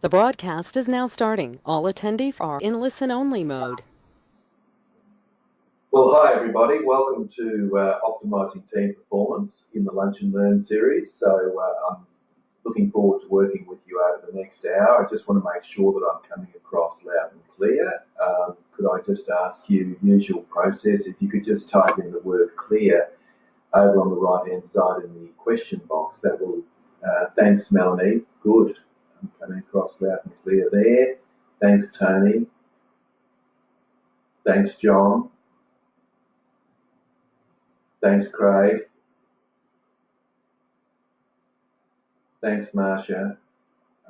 The broadcast is now starting. All attendees are in listen-only mode. Well, hi everybody. Welcome to Optimising Team Performance in the Lunch and Learn series. So I'm looking forward to working with you over the next hour. I just want to make sure that I'm coming across loud and clear. Could I just ask you, usual process, if you could just type in the word clear over on the right-hand side in the question box. That will, thanks Melanie, good. I'm coming across loud and clear there. Thanks Tony. Thanks John. Thanks, Craig. Thanks, Marcia.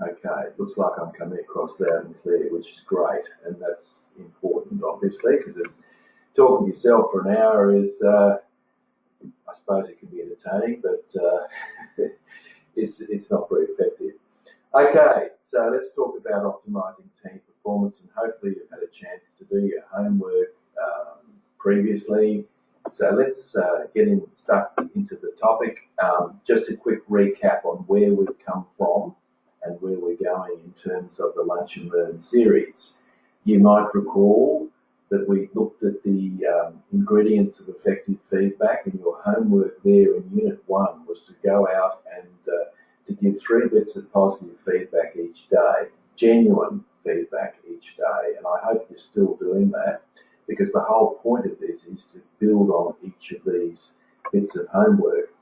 Okay, looks like I'm coming across loud and clear, which is great, and that's important, obviously, because it's talking to yourself for an hour is, I suppose it can be entertaining, but it's not very effective. Okay, so let's talk about optimising team performance, and hopefully you've had a chance to do your homework previously. So let's get stuck into the topic. Just a quick recap on where we've come from and where we're going in terms of the Lunch and Learn series. You might recall that we looked at the ingredients of effective feedback, and your homework there in Unit 1 was to go out and to give 3 bits of positive feedback each day, genuine feedback each day, and I hope you're still doing that, because the whole point of this is to build on each of these bits of homework.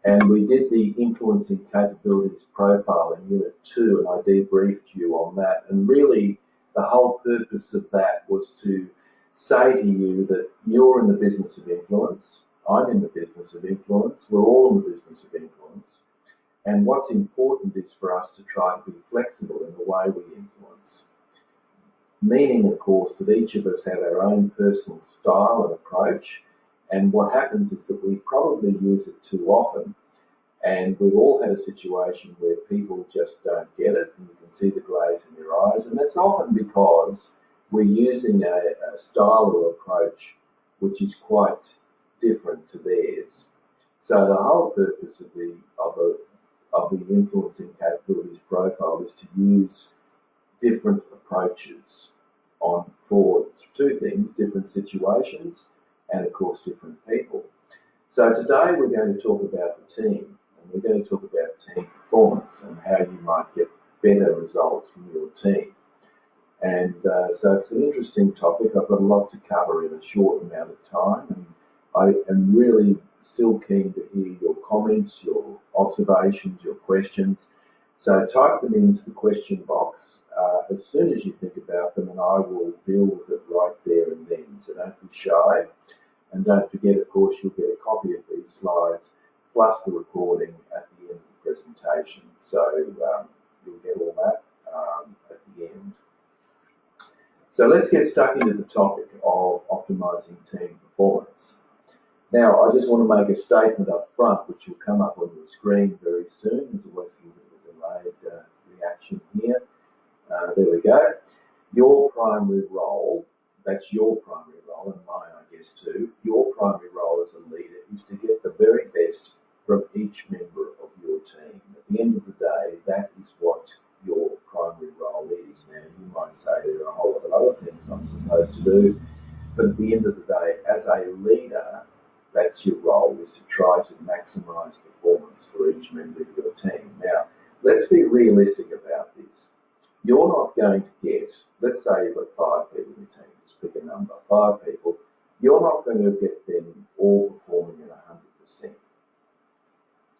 And we did the influencing capabilities profile in Unit 2, and I debriefed you on that. And really, the whole purpose of that was to say to you that you're in the business of influence, I'm in the business of influence, we're all in the business of influence. And what's important is for us to try to be flexible in the way we influence. Meaning, of course, that each of us have our own personal style and approach, and what happens is that we probably use it too often, and we've all had a situation where people just don't get it, and you can see the glaze in their eyes, and that's often because we're using a style or approach which is quite different to theirs. So the whole purpose of the influencing capabilities profile is to use different approaches for 2 things, different situations and of course different people. So today we're going to talk about the team, and we're going to talk about team performance and how you might get better results from your team. And so it's an interesting topic. I've got a lot to cover in a short amount of time, and I am really still keen to hear your comments, your observations, your questions. So type them into the question box as soon as you think about them, and I will deal with it right there and then. So don't be shy. And don't forget, of course, you'll get a copy of these slides plus the recording at the end of the presentation. So you'll get all that at the end. So let's get stuck into the topic of optimising team performance. Now, I just want to make a statement up front, which will come up on your screen very soon. There's always a little bit of delayed reaction here. There we go. Your primary role, that's your primary role, and mine, I guess, too. Your primary role as a leader is to get the very best from each member of your team. At the end of the day, that is what your primary role is. Now, you might say there are a whole lot of other things I'm supposed to do, but at the end of the day, as a leader, that's your role, is to try to maximise performance for each member of your team. Now, let's be realistic about this. You're not going to get, let's say you've got 5 people in your team, just pick a number, 5 people, you're not going to get them all performing at 100%.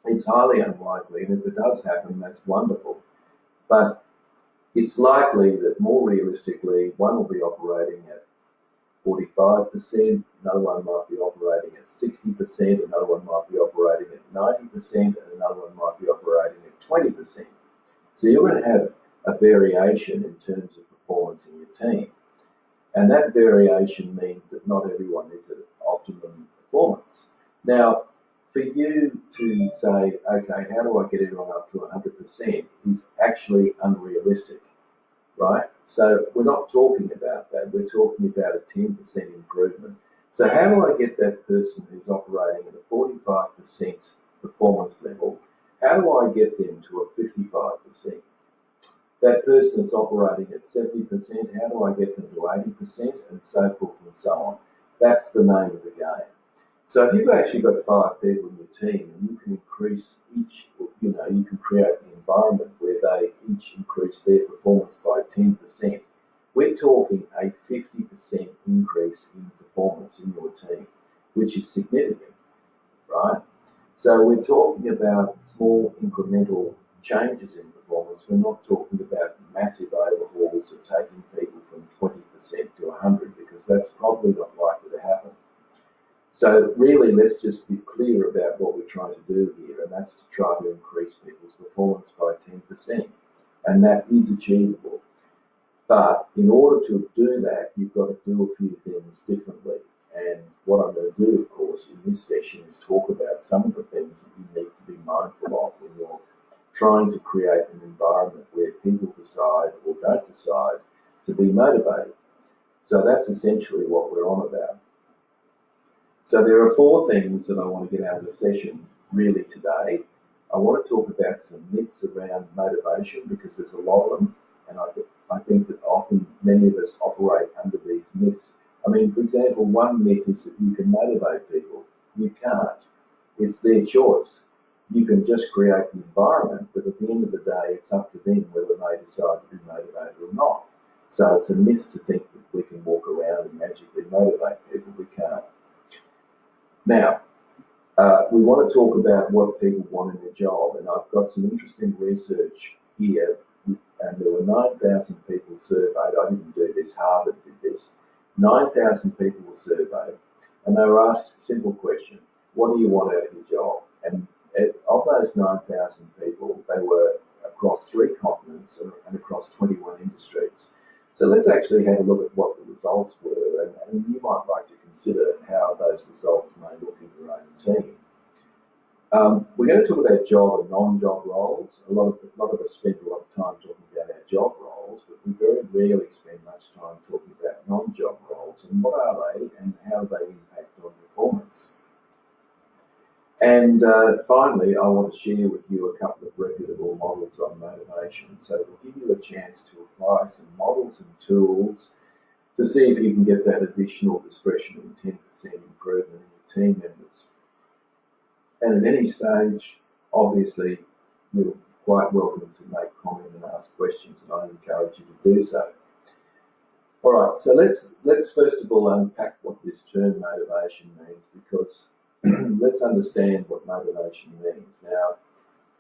It's highly unlikely, and if it does happen, that's wonderful. But it's likely that more realistically, one will be operating at 45%, another one might be operating at 60%, another one might be operating at 90%, and another one might be operating at 20%. So you're going to have a variation in terms of performance in your team. And that variation means that not everyone is at optimum performance. Now, for you to say, okay, how do I get everyone up to 100% is actually unrealistic, right? So we're not talking about that. We're talking about a 10% improvement. So how do I get that person who's operating at a 45% performance level, how do I get them to a 55%? That person that's operating at 70%, how do I get them to 80%, and so forth and so on. That's the name of the game. So if you've actually got 5 people in your team, and you can increase each, you can create an environment where they each increase their performance by 10%. We're talking a 50% increase in performance in your team, which is significant, right? So we're talking about small incremental changes in performance. We're not talking about massive overhauls of taking people from 20% to 100, because that's probably not likely to happen. So really, let's just be clear about what we're trying to do here, and that's to try to increase people's performance by 10%. And that is achievable. But in order to do that, you've got to do a few things differently. And what I'm going to do, of course, in this session is talk about some of the things that you need to be mindful of when you're trying to create an environment where people decide or don't decide to be motivated. So that's essentially what we're on about. So there are 4 things that I want to get out of the session really today. I want to talk about some myths around motivation, because there's a lot of them, and I think that often many of us operate under these myths. I mean, for example, one myth is that you can motivate people. You can't. It's their choice. You can just create the environment, but at the end of the day, it's up to them whether they decide to be motivated or not. So it's a myth to think that we can walk around and magically motivate people. We can't. Now, we want to talk about what people want in their job, and I've got some interesting research here, and there were 9,000 people surveyed. I didn't do this, Harvard did this. 9,000 people were surveyed, and they were asked a simple question: what do you want out of your job? And of those 9,000 people, they were across 3 continents and across 21 industries. So let's actually have a look at what the results were, and you might like to consider how those results may look in your own team. We're going to talk about job and non-job roles. A lot of us spend a lot of time talking about our job roles, but we very rarely spend much time talking about non-job roles, and what are they and how do they impact on performance. And finally, I want to share with you a couple of reputable models on motivation. So we'll give you a chance to apply some models and tools to see if you can get that additional discretionary 10% improvement in your team members. And at any stage, obviously, you're quite welcome to make comment and ask questions, and I encourage you to do so. All right, so let's first of all unpack what this term motivation means, because let's understand what motivation means. Now,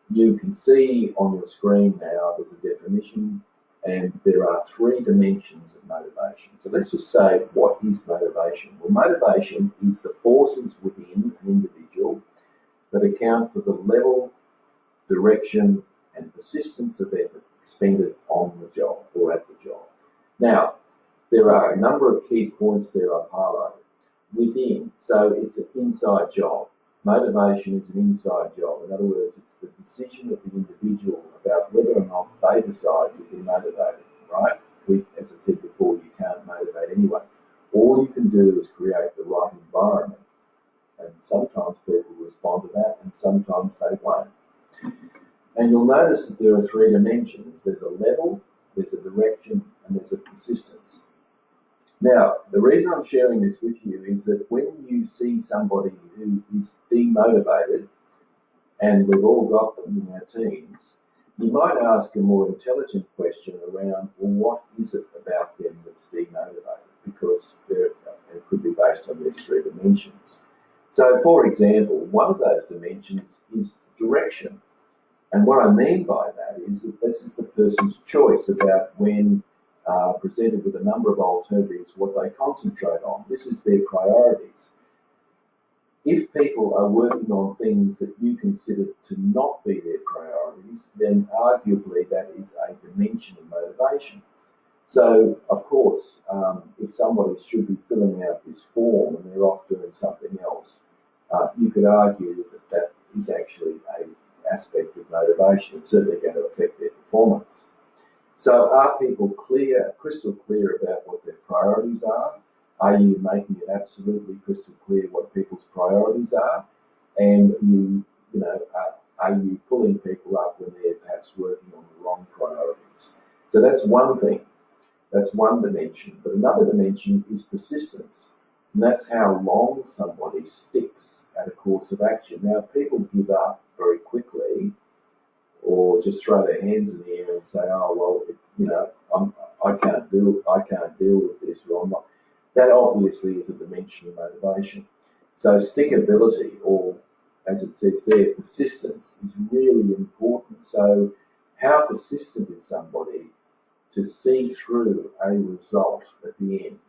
you can see on your screen now there's a definition, and there are 3 dimensions of motivation. So let's just say, what is motivation? Well, motivation is the forces within an individual that account for the level, direction, and persistence of effort expended on the job or at the job. Now, there are a number of key points there I've highlighted. Within, so it's an inside job. Motivation is an inside job. In other words, it's the decision of the individual about whether or not they decide to be motivated, right? As I said before, you can't motivate anyone. All you can do is create the right environment. And sometimes people respond to that, and sometimes they won't. And you'll notice that there are 3 dimensions. There's a level, there's a direction, and there's a persistence. Now, the reason I'm sharing this with you is that when you see somebody who is demotivated, and we've all got them in our teams, you might ask a more intelligent question around, well, what is it about them that's demotivated? Because it could be based on these 3 dimensions. So, for example, one of those dimensions is direction. And what I mean by that is that this is the person's choice about when presented with a number of alternatives, what they concentrate on. This is their priorities. If people are working on things that you consider to not be their priorities, then arguably that is a dimension of motivation. So, of course, if somebody should be filling out this form and they're off doing something else, you could argue that that is actually an aspect of motivation. It's certainly going to affect their performance. So are people crystal clear about what their priorities are? Are you making it absolutely crystal clear what people's priorities are? And are you pulling people up when they're perhaps working on the wrong priorities? So that's one thing. That's one dimension. But another dimension is persistence. And that's how long somebody sticks at a course of action. Now, if people give up very quickly or just throw their hands in the air and say, oh, well, I can't deal with this, or I'm not, that obviously is a dimension of motivation. So stickability, or as it says there, persistence, is really important. So how persistent is somebody to see through a result at the end?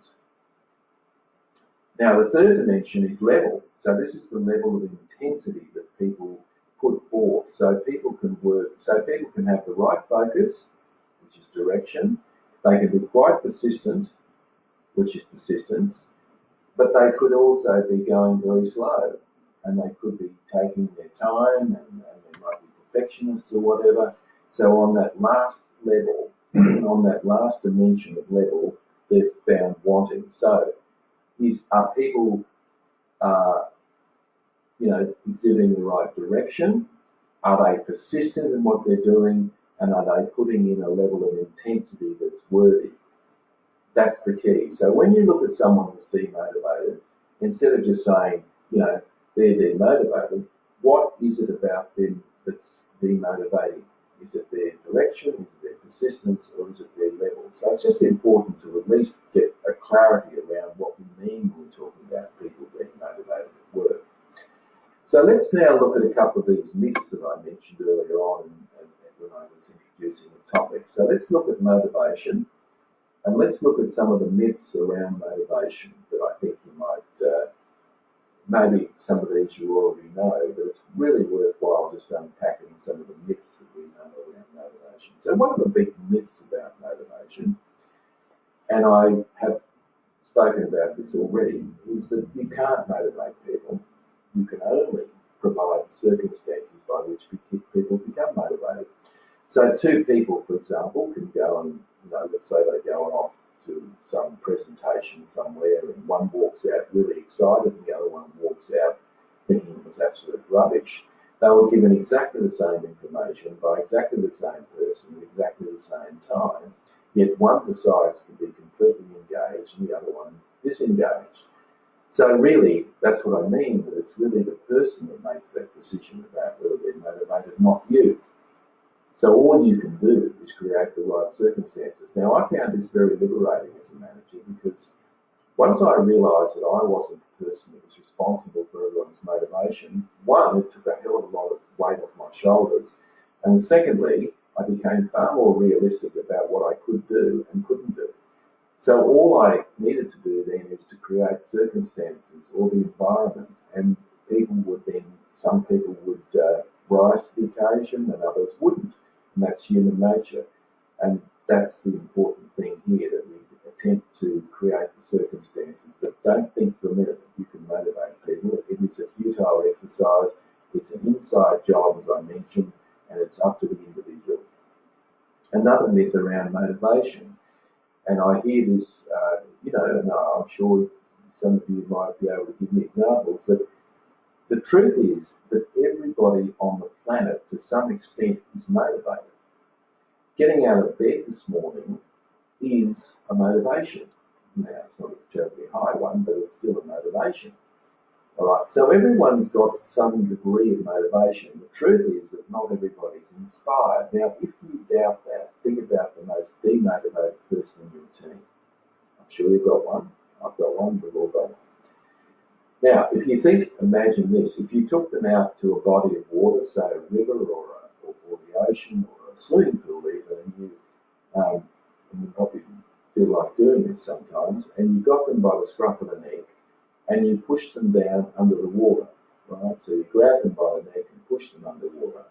Now, the third dimension is level. So this is the level of intensity that people put forth. So people can have the right focus, which is direction. They can be quite persistent, which is persistence, but they could also be going very slow, and they could be taking their time, and they might be perfectionists or whatever. So on that last level, on that last dimension of level, they're found wanting. So are people exhibiting the right direction? Are they persistent in what they're doing? And are they putting in a level of intensity that's worthy? That's the key. So when you look at someone that's demotivated, instead of just saying, they're demotivated, what is it about them that's demotivating? Is it their direction? Is it their persistence? Or is it their level? So it's just important to at least get a clarity around what we mean when we're talking about people being motivated at work. So let's now look at a couple of these myths that I mentioned earlier on and when I was introducing the topic. So let's look at motivation, and let's look at some of the myths around motivation that I think you might, maybe some of these you already know, but it's really worthwhile just unpacking some of the myths that we know around motivation. So one of the big myths about motivation, and I have spoken about this already, is that you can't motivate people. You can only provide the circumstances by which people become motivated. So two people, for example, can go and, let's say they're going off to some presentation somewhere, and one walks out really excited and the other one walks out thinking it was absolute rubbish. They were given exactly the same information by exactly the same person at exactly the same time, yet one decides to be completely engaged and the other one disengaged. So really, that's what I mean, that it's really the person that makes that decision about whether they're motivated, not you. So all you can do is create the right circumstances. Now, I found this very liberating as a manager, because once I realised that I wasn't the person that was responsible for everyone's motivation, one, it took a hell of a lot of weight off my shoulders, and secondly, I became far more realistic about what I could do and couldn't do. So all I needed to do then is to create circumstances or the environment, and some people would rise to the occasion and others wouldn't. And that's human nature. And that's the important thing here, that we attempt to create the circumstances. But don't think for a minute that you can motivate people. It is a futile exercise. It's an inside job, as I mentioned, and it's up to the individual. Another myth around motivation, and I hear this, and I'm sure some of you might be able to give me examples, that the truth is that everybody on the planet, to some extent, is motivated. Getting out of bed this morning is a motivation. Now, it's not a terribly high one, but it's still a motivation. All right, so everyone's got some degree of motivation. The truth is that not everybody's inspired. Now, if you doubt that, think about the most demotivated person in your team. I'm sure you've got one. I've got one. We've all got one. Now, if you imagine this, if you took them out to a body of water, say a river or the ocean or a swimming pool even, and you probably feel like doing this sometimes, and you got them by the scruff of the neck and you push them down under the water, right? So you grab them by the neck and push them underwater.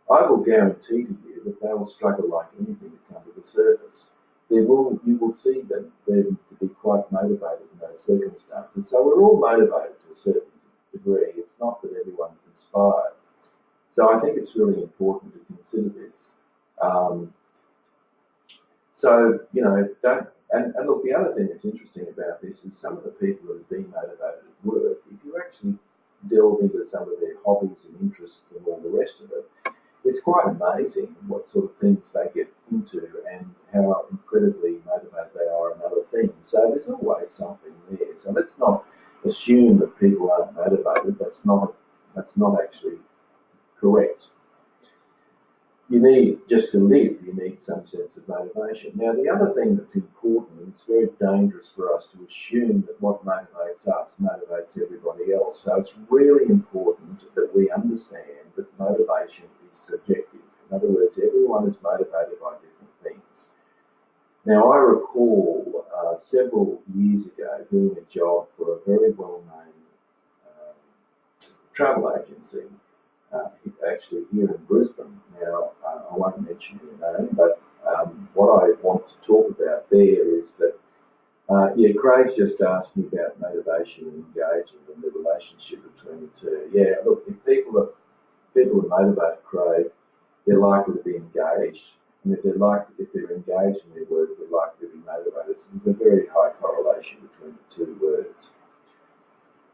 I will guarantee to you that they will struggle like anything to come to the surface. You will see them to be quite motivated in those circumstances. So we're all motivated to a certain degree. It's not that everyone's inspired. So I think it's really important to consider this. And look, the other thing that's interesting about this is some of the people that are demotivated at work, if you actually delve into some of their hobbies and interests and all the rest of it, it's quite amazing what sort of things they get into and how incredibly motivated they are in other things. So there's always something there. So let's not assume that people aren't motivated. That's not actually correct. You need, just to live, you need some sense of motivation. Now, the other thing that's important, and it's very dangerous for us to assume that what motivates us motivates everybody else. So it's really important that we understand that motivation is subjective. In other words, everyone is motivated by different things. Now, I recall several years ago doing a job for a very well-known travel agency, actually here in Brisbane. Now, I won't mention your name, but what I want to talk about there is that, Craig's just asked me about motivation and engagement and the relationship between the two. Yeah, look, if people are motivated, Craig, they're likely to be engaged, and if they're engaged in their work, they're likely to be motivated. So there's a very high correlation between the two words.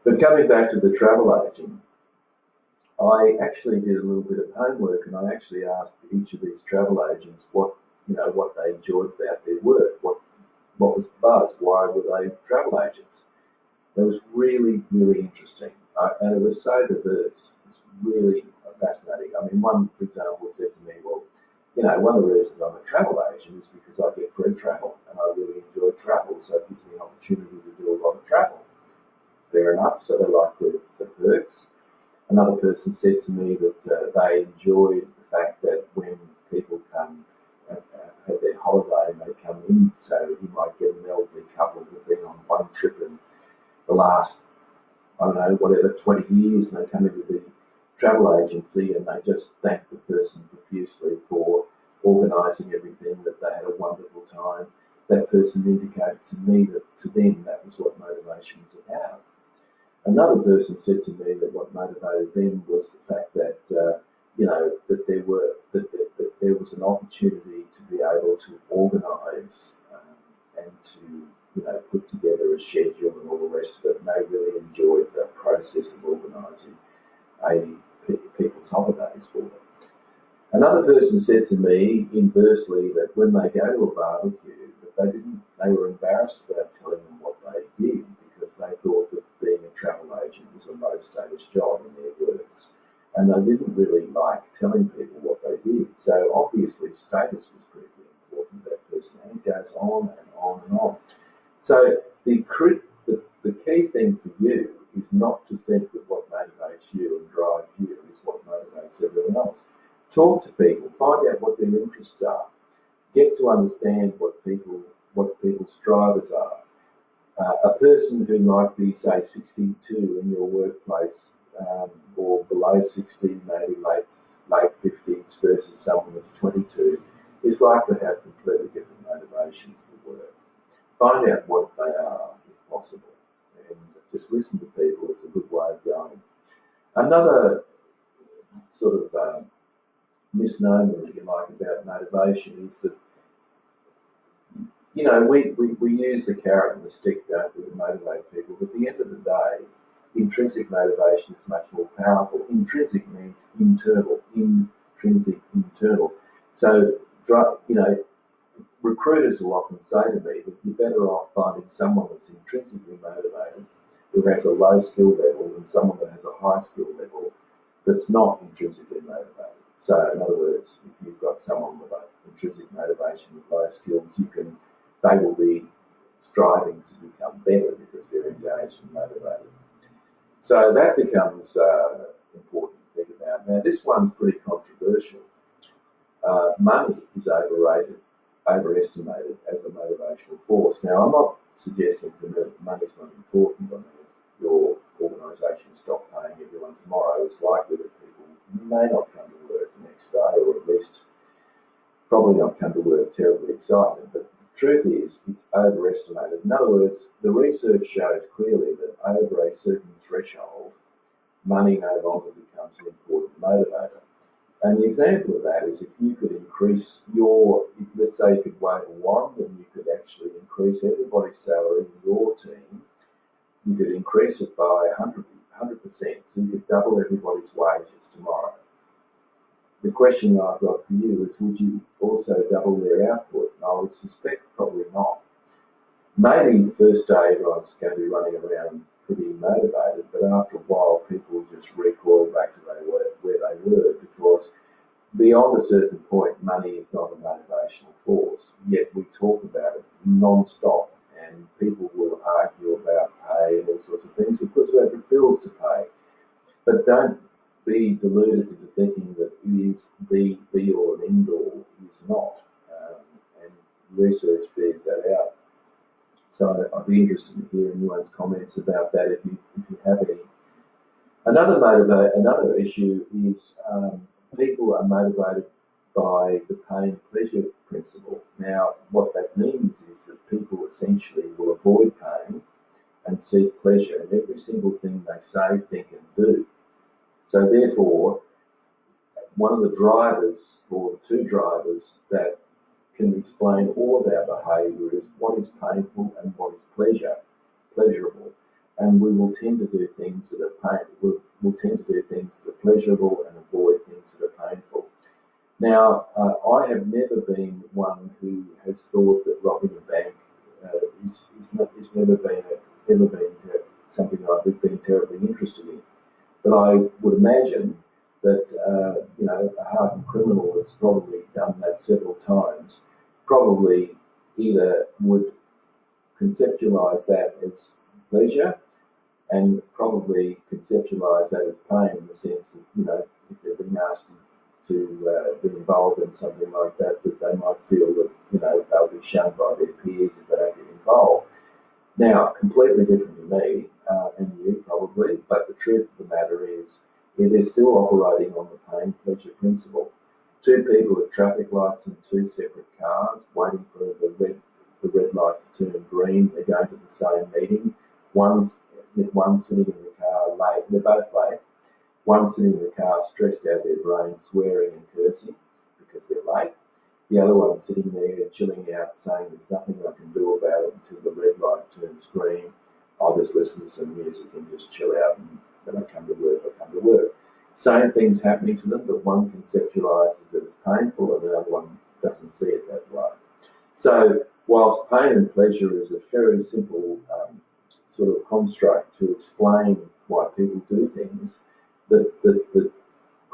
But coming back to the travel agent, I actually did a little bit of homework, and I actually asked each of these travel agents what they enjoyed about their work, what was the buzz, why were they travel agents. It was really, really interesting, and it was so diverse. It's really fascinating. I mean, one, for example, said to me, well, one of the reasons I'm a travel agent is because I get free travel, and I really enjoy travel, so it gives me an opportunity to do a lot of travel. Fair enough, so they like the perks. Another person said to me that they enjoyed the fact that when people come have their holiday and they come in, so you might get an elderly couple who've been on one trip in the last, 20 years, and they come into the travel agency and they just thank the person profusely for organising everything, that they had a wonderful time. That person indicated to me that to them that was what motivation was about. Another person said to me that what motivated them was the fact that that there was an opportunity to be able to organise and to put together a schedule and all the rest of it. And they really enjoyed the process of organising people's holidays for them. Another person said to me inversely that when they go to a barbecue, that they were embarrassed about telling them what they did, because they thought that being a travel agent was a low status job, in their words, and they didn't really like telling people what they did. So obviously status was critically important to that person, and it goes on and on and on. So the key thing for you is not to think that what motivates you and drives you is what motivates everyone else. Talk to people, find out what their interests are, get to understand what people's drivers are. A person who might be, say, 62 in your workplace, or below 60, maybe late 50s, versus someone that's 22, is likely to have completely different motivations for work. Find out what they are, if possible, and just listen to people. It's a good way of going. Another sort of misnomer, if you like, about motivation is that we use the carrot and the stick, don't we, to motivate people, but at the end of the day, intrinsic motivation is much more powerful. Intrinsic means internal, So, recruiters will often say to me that you're better off finding someone that's intrinsically motivated, who has a low skill level, than someone that has a high skill level that's not intrinsically motivated. So, in other words, if you've got someone with an intrinsic motivation with low skills, they will be striving to become better because they're engaged and motivated. So that becomes important to think about. Now, this one's pretty controversial. Money is overestimated as a motivational force. Now, I'm not suggesting that money's not important. I mean, if your organisation stopped paying everyone tomorrow, it's likely that people may not come to work the next day, or at least probably not come to work terribly excited. But the truth is, it's overestimated. In other words, the research shows clearly that over a certain threshold, money no longer becomes an important motivator. And the example of that is if you could increase let's say you could wave a wand and you could actually increase everybody's salary in your team, you could increase it by 100%, so you could double everybody's wages tomorrow. the question I've got for you is, would you also double their output? And I would suspect probably not. Maybe the first day everyone's going to be running around pretty motivated, but after a while people just recoil back to where they were, because beyond a certain point, money is not a motivational force. Yet we talk about it non-stop, and people will argue about pay and all sorts of things because we have bills to pay. But don't be deluded into thinking that it is the be-all and end-all. It is not. And research bears that out. So I'd be interested in hearing anyone's comments about that if you have any. Another issue is people are motivated by the pain and pleasure principle. Now, what that means is that people essentially will avoid pain and seek pleasure in every single thing they say, think, and do. So therefore, one of the drivers, or the two drivers, that can explain all of our behaviour is what is painful and what is pleasurable. And we will tend to do things that are we'll tend to do things that are pleasurable and avoid things that are painful. Now, I have never been one who has thought that robbing a bank is never been something I've been terribly interested in. But I would imagine that a hardened criminal that's probably done that several times probably either would conceptualise that as pleasure and probably conceptualise that as pain, in the sense that, if they're being asked to be involved in something like that, that they might feel that, they'll be shunned by their peers if they don't get involved. Now, completely different to me, and you probably, but the truth of the matter is, they're still operating on the pain-pleasure principle. Two people at traffic lights in two separate cars, waiting for the red light to turn green. They're going to the same meeting. One's sitting in the car late. They're both late. One's sitting in the car stressed out of their brain, swearing and cursing because they're late. The other one's sitting there chilling out, saying there's nothing I can do about it until the red light turns green. I'll just listen to some music and just chill out, and when I come to work. Same thing's happening to them, but one conceptualises it as painful and the other one doesn't see it that way. So whilst pain and pleasure is a very simple sort of construct to explain why people do things, the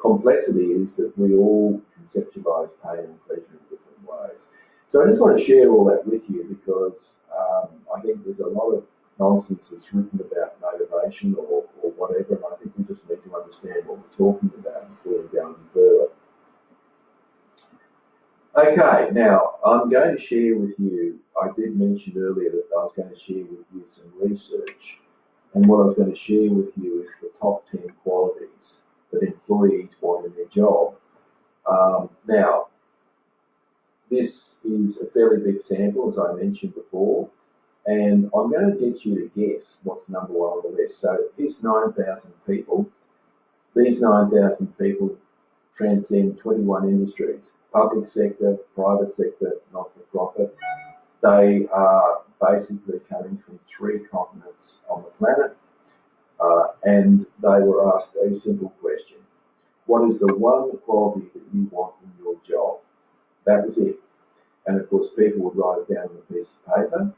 complexity is that we all conceptualise pain and pleasure in different ways. So I just want to share all that with you because I think there's a lot of nonsense that's written about motivation or whatever, and I think we just need to understand what we're talking about before we go any further. Okay, now I'm going to share with you, I did mention earlier that I was going to share with you some research, and what I was going to share with you is the top 10 qualities that employees want in their job. Now, this is a fairly big sample, as I mentioned before, and I'm going to get you to guess what's number one on the list. So here's 9,000 people. These 9,000 people transcend 21 industries: public sector, private sector, not-for-profit. They are basically coming from 3 continents on the planet, and they were asked a simple question: what is the one quality that you want in your job? That was it. And of course, people would write it down on a piece of paper,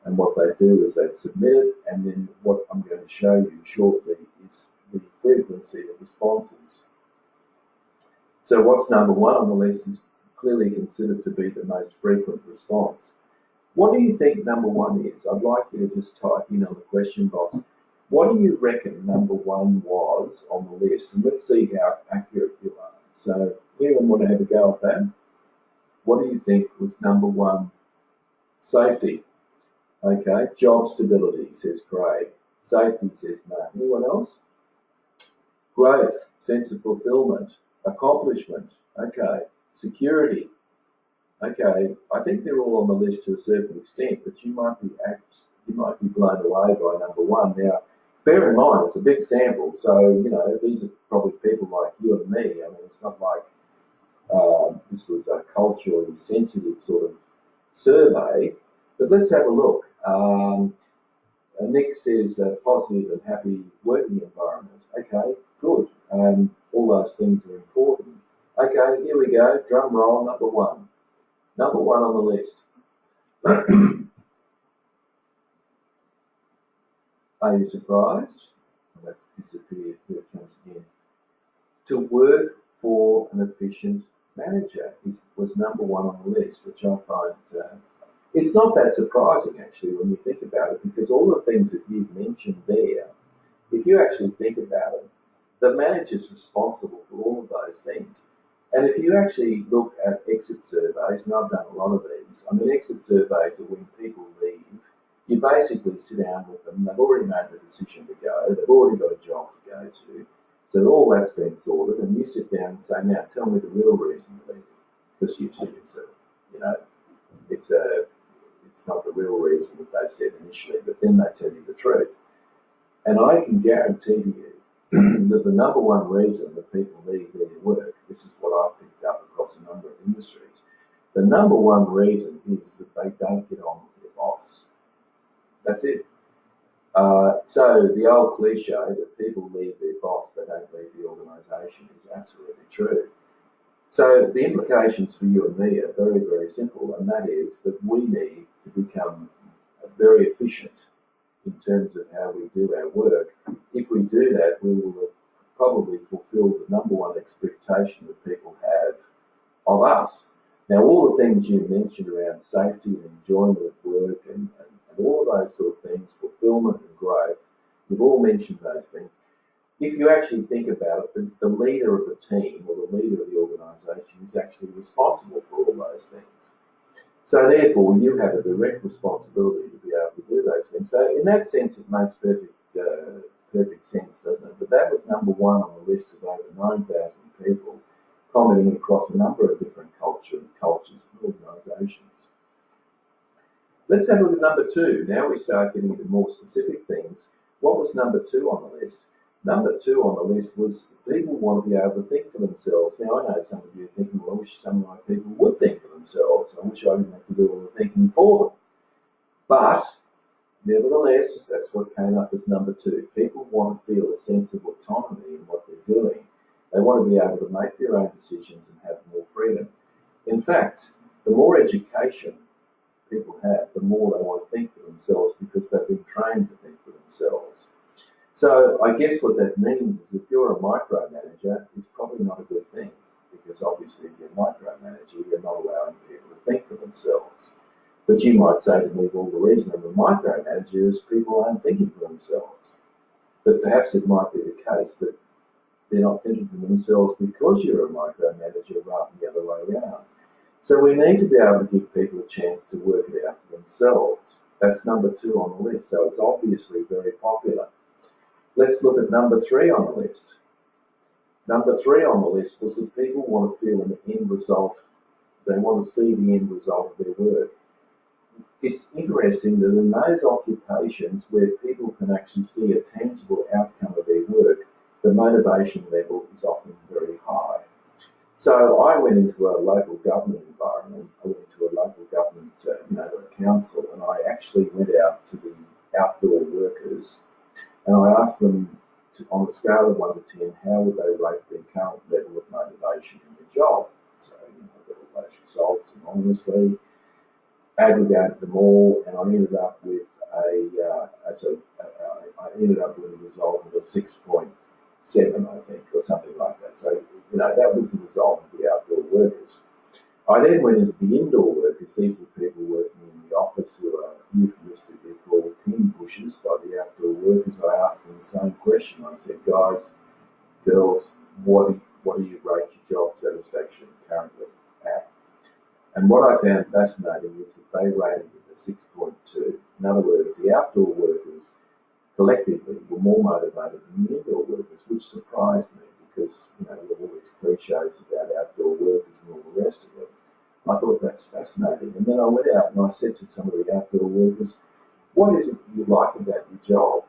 and what they do is they'd submit it, and then what I'm going to show you shortly is the frequency of responses. So what's number one on the list is clearly considered to be the most frequent response. What do you think number one is? I'd like you to just type in on the question box, what do you reckon number one was on the list? And let's see how accurate you are. So anyone want to have a go at that? What do you think was number one? Safety. Okay, job stability, says Craig. Safety, says Mark. Anyone else? Growth, sense of fulfillment, accomplishment. Okay, security. Okay, I think they're all on the list to a certain extent, but you might be blown away by number one. Now, bear in mind, it's a big sample, so, these are probably people like you and me. I mean, it's not like this was a culturally sensitive sort of survey, but let's have a look. Nick says a positive and happy working environment. Okay, good. All those things are important. Okay, here we go. Drum roll, number one. Number one on the list. Are you surprised? That's disappeared. Here it comes again. To work for an efficient manager was number one on the list, which I find it's not that surprising actually when you think about it, because all the things that you've mentioned there, if you actually think about it, the manager's responsible for all of those things. And if you actually look at exit surveys, and I've done a lot of these, I mean, exit surveys are when people leave, you basically sit down with them, they've already made the decision to go, they've already got a job to go to, so all that's been sorted, and you sit down and say, now tell me the real reason you're leaving, because usually you know, it's a, it's not the real reason that they've said initially, but then they tell you the truth. And I can guarantee to you that the number one reason that people leave their work, this is what I've picked up across a number of industries, the number one reason is that they don't get on with their boss. That's it. So the old cliche that people leave their boss, they don't leave the organisation is absolutely true. So the implications for you and me are very, very simple, and that is that we need to become very efficient in terms of how we do our work. If we do that, we will probably fulfil the number one expectation that people have of us. Now, all the things you mentioned around safety and enjoyment of work and all of those sort of things, fulfillment and growth, you've all mentioned those things. If you actually think about it, the leader of the team or the leader of the organisation is actually responsible for all those things. So therefore, you have a direct responsibility to be able to do those things. So in that sense, it makes perfect sense, doesn't it? But that was number one on the list of over 9,000 people commenting across a number of different cultures and organisations. Let's have a look at number two. Now we start getting into more specific things. What was number two on the list? Number two on the list was people want to be able to think for themselves. Now, I know some of you are thinking, well, I wish some of my people would think for themselves. I wish I didn't have to do all the thinking for them. But, nevertheless, that's what came up as number two. People want to feel a sense of autonomy in what they're doing. They want to be able to make their own decisions and have more freedom. In fact, the more education people have, the more they want to think for themselves because they've been trained to think for themselves. So I guess what that means is if you're a micromanager, it's probably not a good thing because obviously if you're a micromanager, you're not allowing people to think for themselves. But you might say to me, well, the reason I'm a micromanager is people aren't thinking for themselves. But perhaps it might be the case that they're not thinking for themselves because you're a micromanager rather than the other way around. So we need to be able to give people a chance to work it out for themselves. That's number two on the list, so it's obviously very popular. Let's look at number three on the list. Number three on the list was that people want to feel an end result. They want to see the end result of their work. It's interesting that in those occupations where people can actually see a tangible outcome of their work, the motivation level is often very high. So I went into a local government environment. I went into a local government, a council, and I actually went out to the outdoor workers and I asked them, on a scale of 1 to 10, how would they rate their current level of motivation in their job? So, I got all those results anonymously, aggregated them all, and I ended up with I ended up with a result of a 6.7, I think, or something like that. So, that was the result of the outdoor workers. I then went into the indoor workers. These are the people working in the office who are euphemistically called pin pushers by the outdoor workers. I asked them the same question. I said, guys, girls, what do you rate your job satisfaction currently at? And what I found fascinating is that they rated it at 6.2. In other words, the outdoor workers collectively were more motivated than the indoor workers, which surprised me because, with all these cliches about outdoor workers and all the rest of it. I thought that's fascinating. And then I went out and I said to some of the outdoor workers, what is it you like about your job?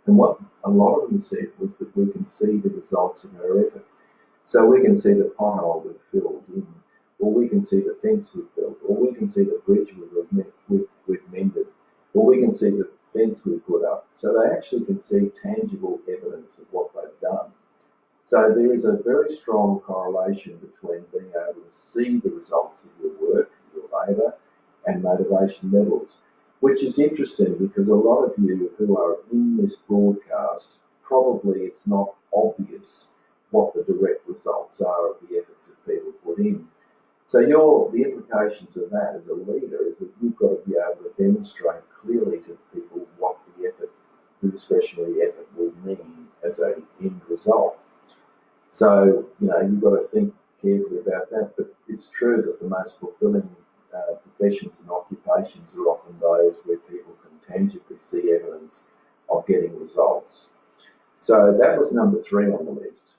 And what a lot of them said was that we can see the results of our effort. So we can see the pothole we've filled in, or we can see the fence we've built, or we can see the bridge we've mended, or we can see the fence we've put up. So they actually can see tangible evidence of what they've done. So there is a very strong correlation between being able to see the results of your work, your labour, and motivation levels, which is interesting because a lot of you who are in this broadcast, probably it's not obvious what the direct results are of the efforts that people put in. So the implications of that as a leader is that you've got to be able to demonstrate clearly to people what the discretionary effort will mean as an end result. So, you've got to think carefully about that, but it's true that the most fulfilling professions and occupations are often those where people can tangibly see evidence of getting results. So that was number 3 on the list.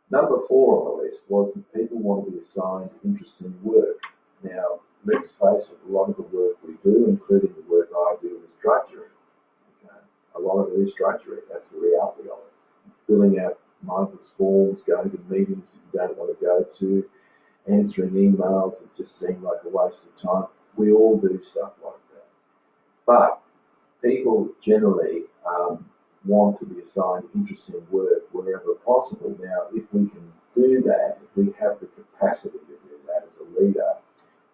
Number 4 on the list was that people want to be assigned interesting work. Now, let's face it, a lot of the work we do, including the work I do, is drudgery. Okay? A lot of it is drudgery. That's the reality of it. Filling out mindless forms, going to meetings that you don't want to go to, answering emails that just seem like a waste of time. We all do stuff like that. But people generally want to be assigned interesting work wherever possible. Now, if we can do that, if we have the capacity to do that as a leader,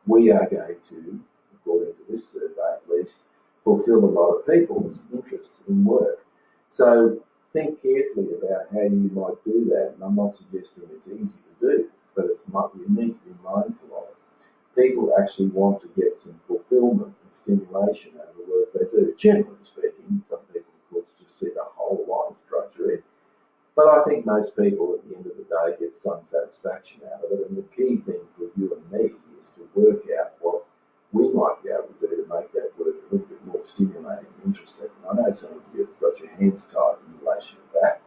we are going to, according to this survey at least, fulfill a lot of people's interests in work. So think carefully about how you might do that, and I'm not suggesting it's easy to do, but you need to be mindful of it. People actually want to get some fulfillment and stimulation out of the work they do. Generally speaking, some people, of course, just see the whole lot as drudgery, but I think most people at the end of the day get some satisfaction out of it, and the key thing for you and me is to work out what we might be able to do to make that work a little bit more stimulating and interesting. And I know some of you have got your hands tied in relation to that,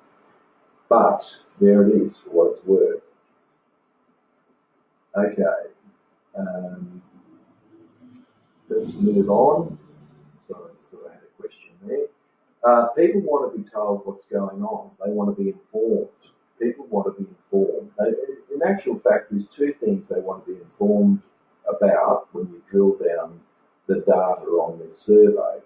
but there it is for what it's worth. Okay, let's move on. Sorry, I thought I had a question there. People want to be told what's going on. They want to be informed. People want to be informed. In actual fact, there's 2 things they want to be informed about when you drill down the data on this survey.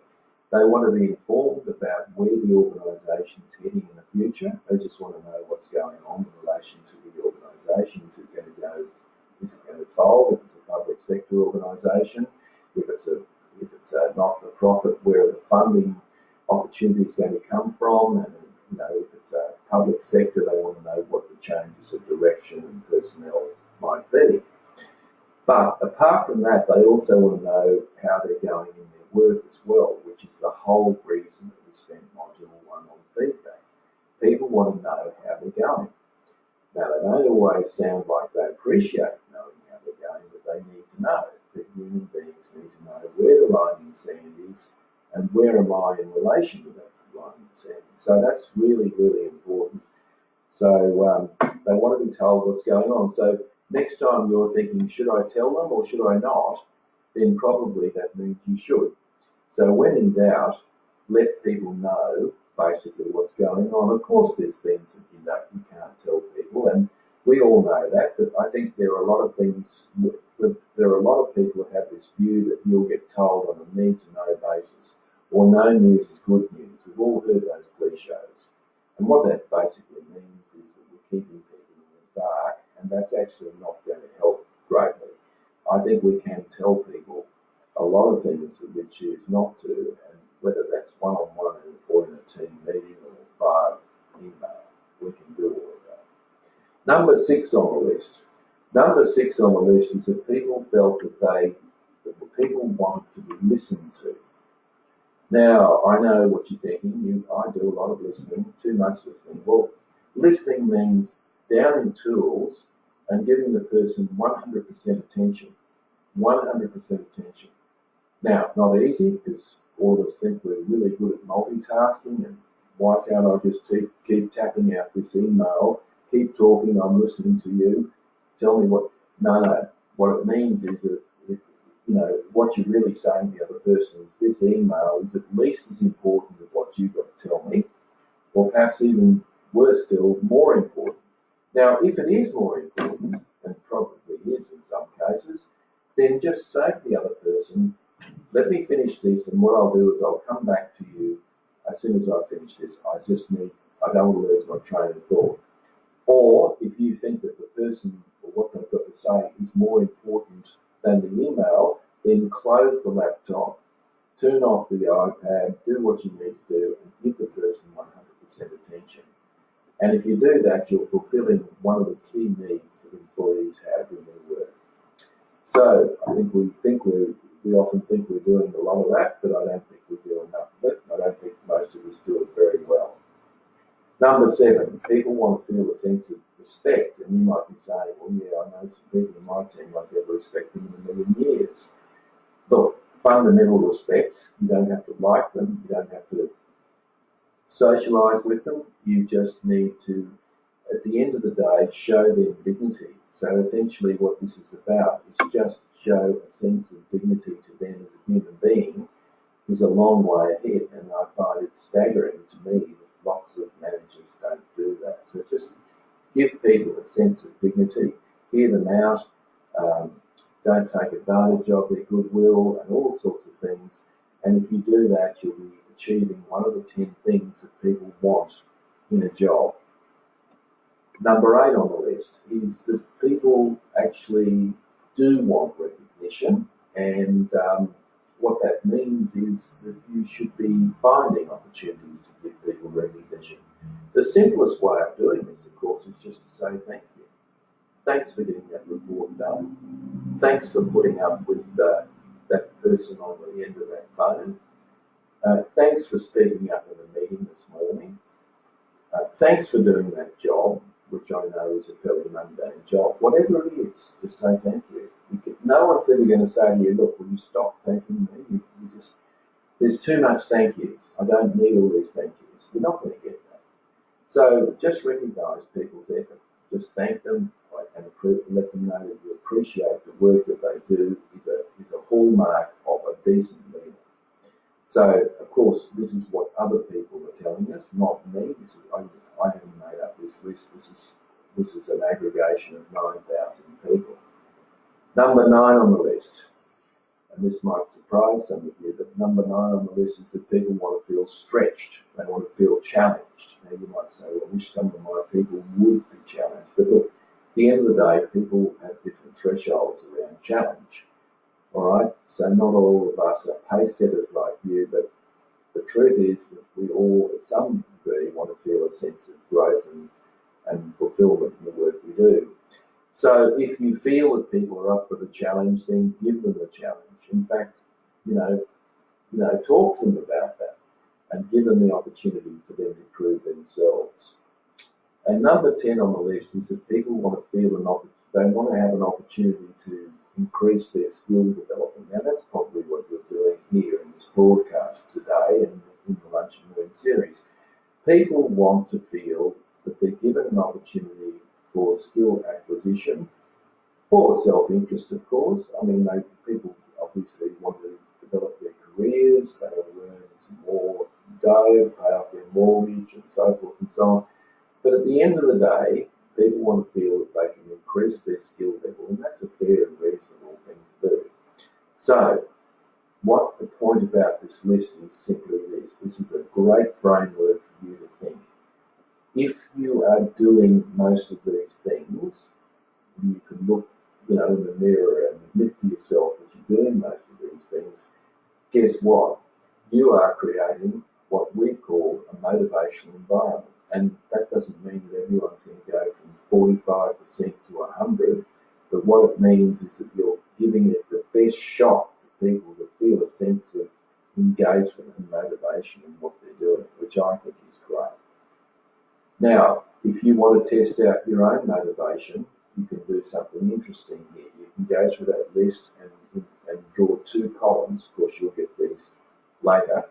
They want to be informed about where the organisation is heading in the future. They just want to know what's going on in relation to the organisation. Is it going to fold if it's a public sector organisation? If it's a not-for-profit, where are the funding opportunities going to come from? And if it's a public sector, they want to know what the changes of direction and personnel might be. But apart from that, they also want to know how they're going in their work as well, which is the whole reason that we spent Module 1 on feedback. People want to know how they're going. Now, they don't always sound like they appreciate knowing how they're going, but they need to know. That human beings need to know where the line in the sand is and where am I in relation to that line in the sand. So that's really, really important. So they want to be told what's going on. So next time you're thinking, should I tell them or should I not? Then probably that means you should. So when in doubt, let people know basically what's going on. Of course, there's things that you can't tell people, and we all know that, but I think there are a lot of things, there are a lot of people who have this view that you'll get told on a need-to-know basis, or no news is good news. We've all heard those cliches. And what that basically means is that we're keeping people in the dark, and that's actually not going to help greatly. I think we can tell people a lot of things that we choose not to, and whether that's one-on-one or in a team meeting or via email, we can do all of that. Number 6 on the list. Number 6 on the list is that people felt that people wanted to be listened to. Now, I know what you're thinking. I do a lot of listening, too much listening. Well, listening means downing tools and giving the person 100% attention. 100% attention. Now, not easy, because all of us think we're really good at multitasking, and why can't I just keep tapping out this email, keep talking, I'm listening to you, tell me what... No. What it means is that what you're really saying to the other person is this email is at least as important as what you've got to tell me, or perhaps even worse still, more important. Now, if it is more important, and probably is in some cases, then just say to the other person, let me finish this, and what I'll do is I'll come back to you as soon as I finish this. I don't want to lose my train of thought. Or if you think that the person or what they've got to say is more important than the email, then close the laptop, turn off the iPad, do what you need to do, and give the person 100% attention. And if you do that, you're fulfilling one of the key needs that employees have in their work. So I think we often think we're doing a lot of that, but I don't think we do enough of it. I don't think most of us do it very well. Number 7, people want to feel a sense of respect, and you might be saying, well, yeah, I know some people in my team won't ever respect them in a million years. Look, fundamental respect, you don't have to like them, you don't have to socialise with them, you just need to, at the end of the day, show them dignity. So essentially what this is about is just show a sense of dignity to them as a human being is a long way ahead, and I find it staggering to me that lots of managers don't do that. So just give people a sense of dignity, hear them out, don't take advantage of their goodwill and all sorts of things. And if you do that, you'll be achieving one of the 10 things that people want in a job. Number 8 on the list is that people actually do want recognition, and what that means is that you should be finding opportunities to give people recognition. The simplest way of doing this, of course, is just to say thank you. Thanks for getting that report done. Thanks for putting up with that person on the end of that phone. Thanks for speaking up in the meeting this morning. Thanks for doing that job, which I know is a fairly mundane job. Whatever it is, just say thank you. No one's ever going to say to you, look, will you stop thanking me? There's too much thank yous. I don't need all these thank yous. You're not going to get that. So just recognise people's effort. Just thank them and let them know that you appreciate the work that they do is a hallmark of a decent leader. So, of course, this is what other people are telling us, not me. I haven't made up this list. This is an aggregation of 9,000 people. Number 9 on the list, and this might surprise some of you, but number 9 on the list is that people want to feel stretched. They want to feel challenged. Now, you might say, well, I wish some of my people would be challenged. But look, at the end of the day, people have different thresholds around challenge. All right, so not all of us are pace setters like you, but the truth is that we all, at some degree, want to feel a sense of growth and fulfillment in the work we do. So if you feel that people are up for the challenge, then give them the challenge. In fact, talk to them about that and give them the opportunity for them to prove themselves. And number 10 on the list is that people want to feel they want to have an opportunity to increase their skill development. Now, that's probably what you're doing here in this broadcast today and in the Lunch and Learn series. People want to feel that they're given an opportunity for skill acquisition, for self-interest, of course. I mean, people obviously want to develop their careers, they want to earn some more dough, pay off their mortgage, and so forth and so on. But at the end of the day, people want to feel that they can increase their skill level, and that's a fair and reasonable thing to do. So, what the point about this list is simply this. This is a great framework for you to think. If you are doing most of these things, you can look, in the mirror and admit to yourself that you're doing most of these things. Guess what? You are creating what we call a motivational environment. And that doesn't mean that everyone's going to go from 45% to 100, but what it means is that you're giving it the best shot for people to feel a sense of engagement and motivation in what they're doing, which I think is great. Now, if you want to test out your own motivation, you can do something interesting here. You can go through that list and draw 2 columns. Of course, you'll get these later.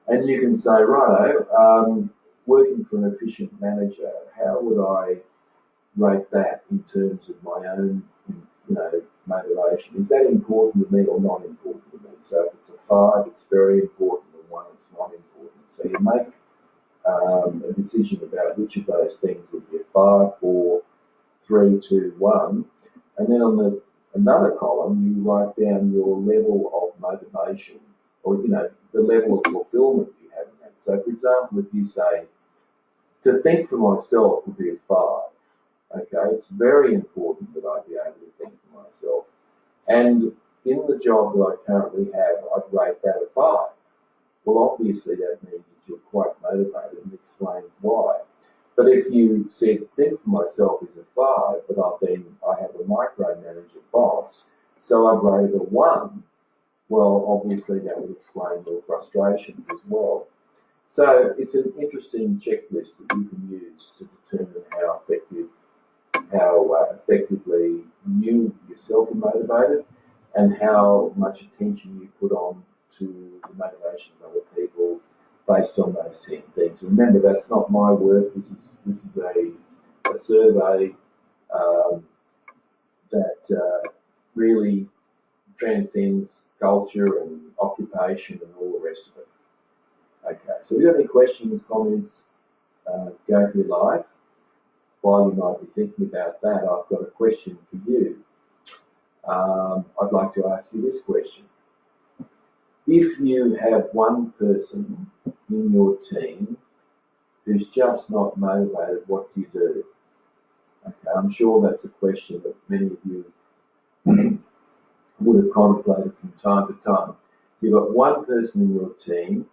And you can say, righto, working for an efficient manager, how would I rate that in terms of my own, motivation? Is that important to me or not important to me? So if it's a 5, it's very important, and 1, it's not important. So you make a decision about which of those things would be a 5, 4, 3, 2, 1, and then on another column you write down your level of motivation, or the level of fulfillment you have in that. So, for example, if you say, To think for myself would be a 5. Okay, it's very important that I be able to think for myself. And in the job that I currently have, I'd rate that a 5. Well, obviously that means that you're quite motivated and explains why. But if you said, think for myself is a 5, but I have a micromanager boss, so I'd rate it a 1, well, obviously that would explain your frustrations as well. So it's an interesting checklist that you can use to determine how effectively you yourself are motivated and how much attention you put on to the motivation of other people based on those 10 things. And remember, that's not my work. This is a survey that really transcends culture and occupation and all the rest of it. Okay, so if you have any questions, comments, go for your life. While you might be thinking about that, I've got a question for you. I'd like to ask you this question. If you have one person in your team who's just not motivated, what do you do? Okay, I'm sure that's a question that many of you would have contemplated from time to time. If you've got one person in your team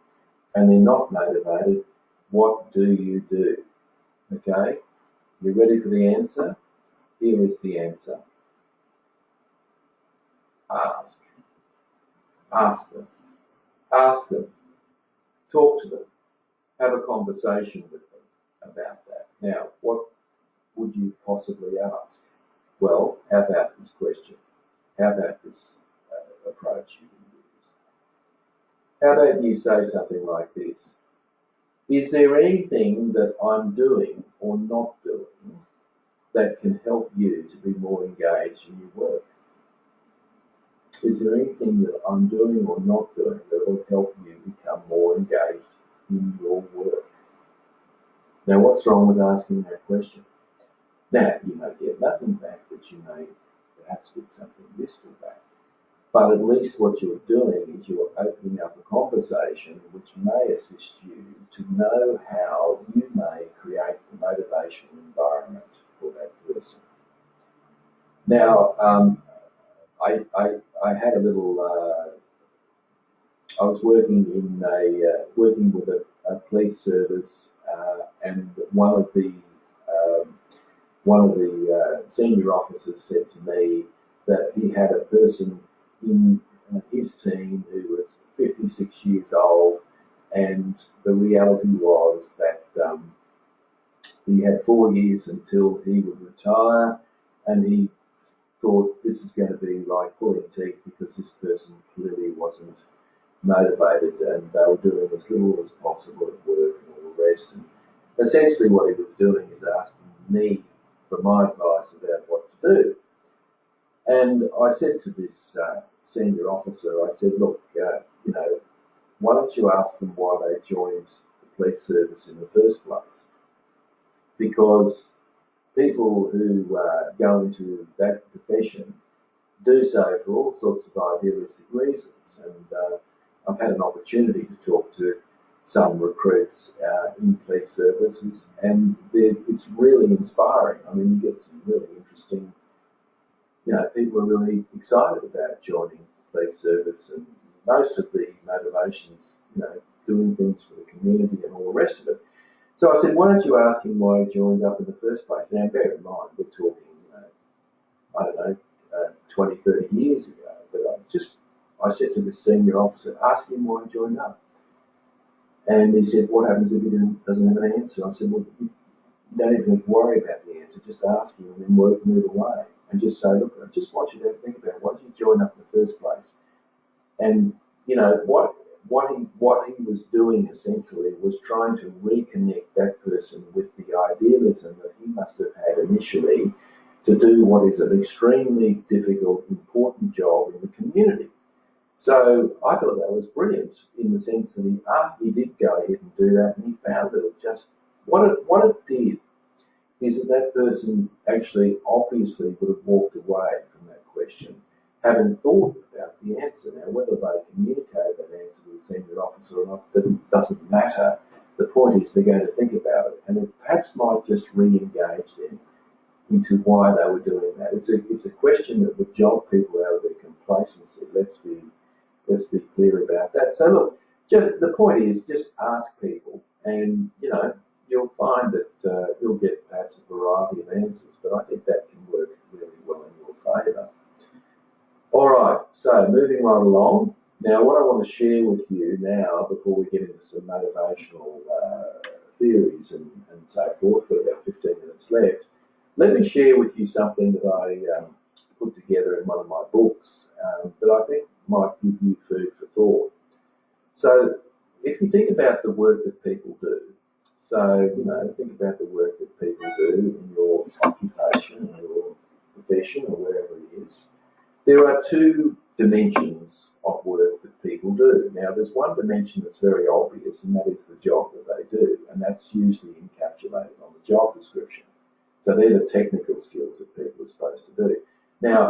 and they're not motivated, what do you do? Okay, you ready for the answer? Here is the answer. Ask. Ask them. Ask them. Talk to them. Have a conversation with them about that. Now, what would you possibly ask? Well, how about this question? How about this approach you can use? How about you say something like this? Is there anything that I'm doing or not doing that can help you to be more engaged in your work? Is there anything that I'm doing or not doing that will help you become more engaged in your work? Now, what's wrong with asking that question? Now, you may get nothing back, but you may perhaps get something useful back. But at least what you're doing is you're opening up a conversation which may assist you to know how you may create the motivational environment for that person. Now, I had a little. I was working with a police service, and one of the senior officers said to me that he had a person in his team who was 56 years old, and the reality was that he had 4 years until he would retire, and he thought this is going to be like pulling teeth because this person clearly wasn't motivated and they were doing as little as possible at work and all the rest. And essentially what he was doing is asking me for my advice about what to do. And I said to this senior officer, I said, look, why don't you ask them why they joined the police service in the first place? Because people who go into that profession do so for all sorts of idealistic reasons. And I've had an opportunity to talk to some recruits in police services, and it's really inspiring. I mean, you get some really interesting, people are really excited about joining the police service, and most of the motivations, doing things for the community and all the rest of it. So I said, why don't you ask him why he joined up in the first place? Now, bear in mind, we're talking, 20, 30 years ago. But I said to the senior officer, ask him why he joined up. And he said, what happens if he doesn't have an answer? I said, well, you don't even have to worry about the answer. Just ask him and then move away. And just say, look, I just want you to think about why did you join up in the first place? And, what he was doing essentially was trying to reconnect that person with the idealism that he must have had initially to do what is an extremely difficult, important job in the community. So I thought that was brilliant in the sense that he did go ahead and do that, and he found that it just, what it did is that person actually obviously would have walked away from that question having thought about the answer. Now, whether they communicated that answer to the senior officer or not doesn't matter, the point is they're going to think about it, and it perhaps might just re-engage them into why they were doing that. It's a question that would jolt people out of their complacency. Let's be clear about that. So look, just the point is, just ask people, and you'll find that you'll get perhaps a variety of answers. But I think that can work really well in your favour. All right, so moving right along. Now, what I want to share with you now, before we get into some motivational theories and so forth, we've got about 15 minutes left. Let me share with you something that I put together in one of my books that I think might give you food for thought. So, if you think about the work that people do, so think about the work that people do in your occupation, or your profession, or wherever it is. There are two dimensions of work that people do. Now, there's one dimension that's very obvious, and that is the job that they do, and that's usually encapsulated on the job description. So they're the technical skills that people are supposed to do. Now,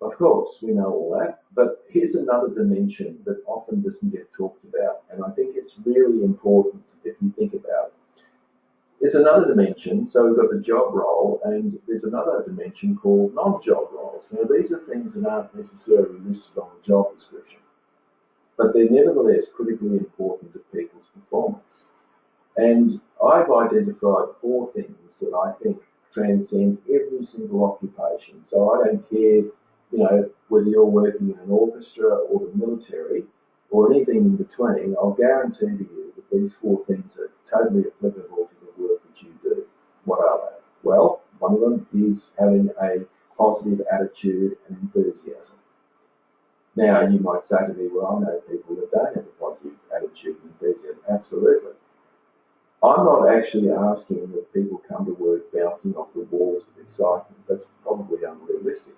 of course, we know all that, but here's another dimension that often doesn't get talked about, and I think it's really important if you think about it. There's another dimension, so we've got the job role, and there's another dimension called non-job roles. Now, these are things that aren't necessarily listed on the job description, but they're nevertheless critically important to people's performance. And I've identified 4 things that I think transcend every single occupation. So I don't care, whether you're working in an orchestra or the military or anything in between, I'll guarantee to you that these 4 things are totally applicable to the work that you do. What are they? Well, one of them is having a positive attitude and enthusiasm. Now, you might say to me, well, I know people that don't have a positive attitude and enthusiasm. Absolutely. I'm not actually asking that people come to work bouncing off the walls with excitement. That's probably unrealistic.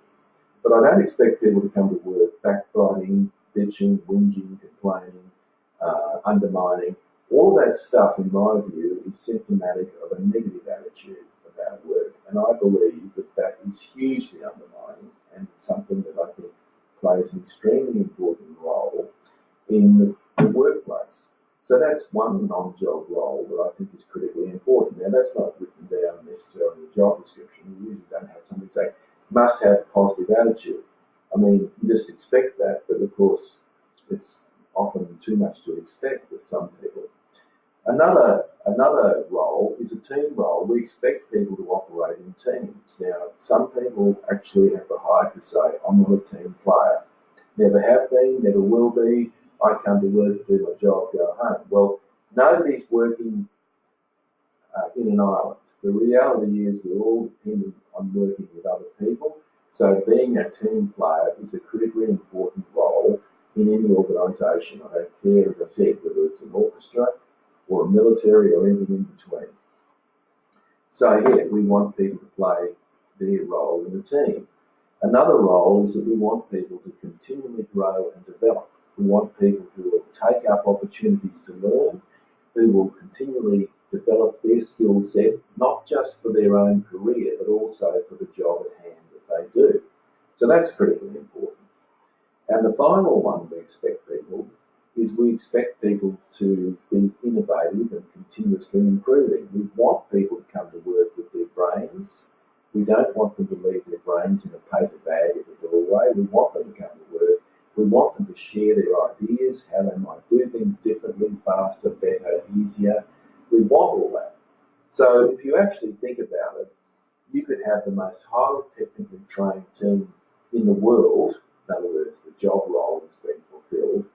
But I don't expect people to come to work backbiting, bitching, whinging, complaining, undermining. All of that stuff, in my view, is symptomatic of a negative attitude about work. And I believe that that is hugely undermining, and it's something that I think plays an extremely important role in the workplace. So that's one non-job role that I think is critically important. Now, that's not written down necessarily in the job description. You usually don't have somebody say, must have a positive attitude. I mean, you just expect that, but of course, it's often too much to expect with some people. Another role is a team role. We expect people to operate in teams. Now, some people actually have the height to say, I'm not a team player. Never have been, never will be. I come to work, do my job, go home. Well, nobody's working in an island. The reality is we're all dependent on working with other people. So being a team player is a critically important role in any organisation. I don't care, as I said, whether it's an orchestra or a military or anything in between. So yeah, we want people to play their role in the team. Another role is that we want people to continually grow and develop. We want people who will take up opportunities to learn, who will continually develop their skill set, not just for their own career, but also for the job at hand that they do. So that's critically important. And the final one we expect people is we expect people to be innovative and continuously improving. We want people to come to work with their brains. We don't want them to leave their brains in a paper bag at the doorway. We want them to come to work. We want them to share their ideas, how they might do things differently, faster, better, easier. We want all that. So if you actually think about it, you could have the most highly technically trained team in the world, in other words, the job role has been fulfilled,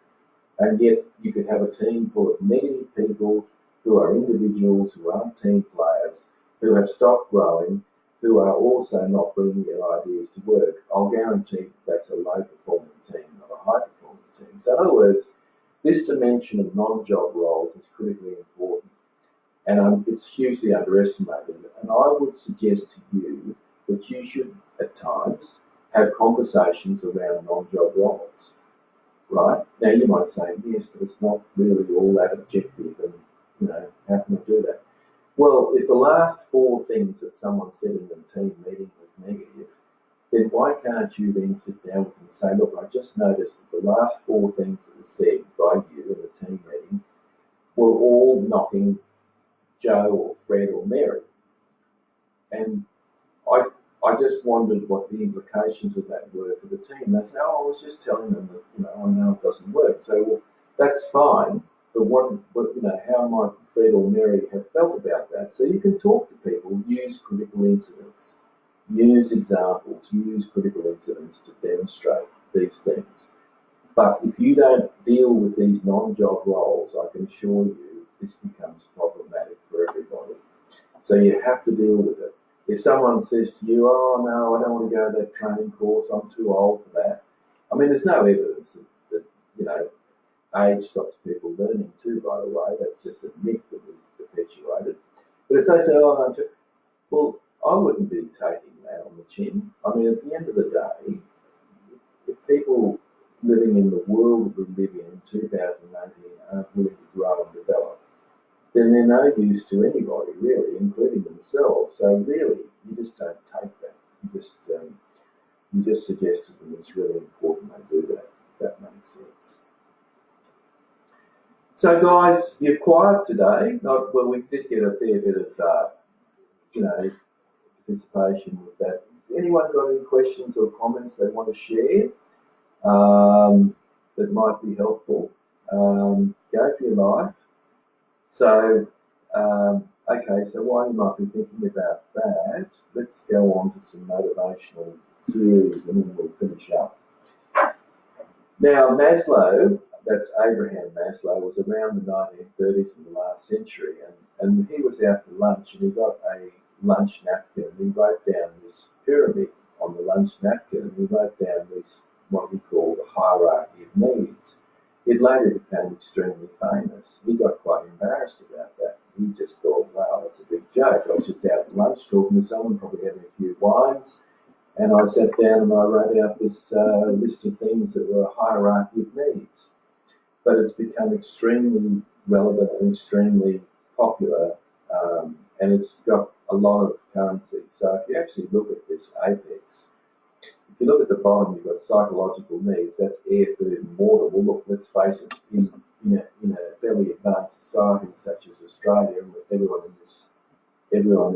and yet you could have a team full of negative people who are individuals, who aren't team players, who have stopped growing, who are also not bringing their ideas to work. I'll guarantee that's a low-performing team, not a high-performing team. So in other words, this dimension of non-job roles is critically important, and it's hugely underestimated. And I would suggest to you that you should, at times, have conversations around non-job roles, right? Now, you might say, yes, but it's not really all that objective, and, how can I do that? Well, if the last 4 things that someone said in the team meeting was negative, then why can't you then sit down with them and say, look, I just noticed that the last 4 things that were said by you in the team meeting were all knocking Joe or Fred or Mary. And I, I just wondered what the implications of that were for the team. They say, oh, I was just telling them that, I know it doesn't work. So, well, that's fine, but how might Fred or Mary have felt about that? So you can talk to people, use critical incidents, use examples, use critical incidents to demonstrate these things. But if you don't deal with these non-job roles, I can assure you this becomes problematic for everybody. So you have to deal with it. If someone says to you, oh no, I don't want to go to that training course, I'm too old for that. I mean, there's no evidence that age stops people learning too, by the way. That's just a myth that we've perpetuated. But if they say, oh, I'm too, well, I wouldn't be taking that on the chin. I mean, at the end of the day, if people living in the world we live in 2018 aren't willing to grow and develop, then they're no use to anybody, really, including themselves. So really, you just don't take that. You just suggest to them it's really important they do that, if that makes sense. So guys, you're quiet today. Well, we did get a fair bit of, participation with that. Has anyone got any questions or comments they want to share that might be helpful? Go for your life. So, okay, so while you might be thinking about that, let's go on to some motivational theories and then we'll finish up. Now, Maslow, that's Abraham Maslow, was around the 1930s in the last century, and he was out to lunch and he got a lunch napkin and he wrote down this pyramid on the lunch napkin and he wrote down this, what we call the hierarchy of needs. It later became extremely famous. He got quite embarrassed about that. He just thought, wow, that's a big joke. I was just out at lunch talking to someone, probably having a few wines, and I sat down and I wrote out this list of things that were a hierarchy of needs. But it's become extremely relevant and extremely popular, and it's got a lot of currency. So if you actually look at this apex, if you look at the bottom, you've got psychological needs. That's air, food, and water. Well, look, let's face it. In a fairly advanced society such as Australia, and everyone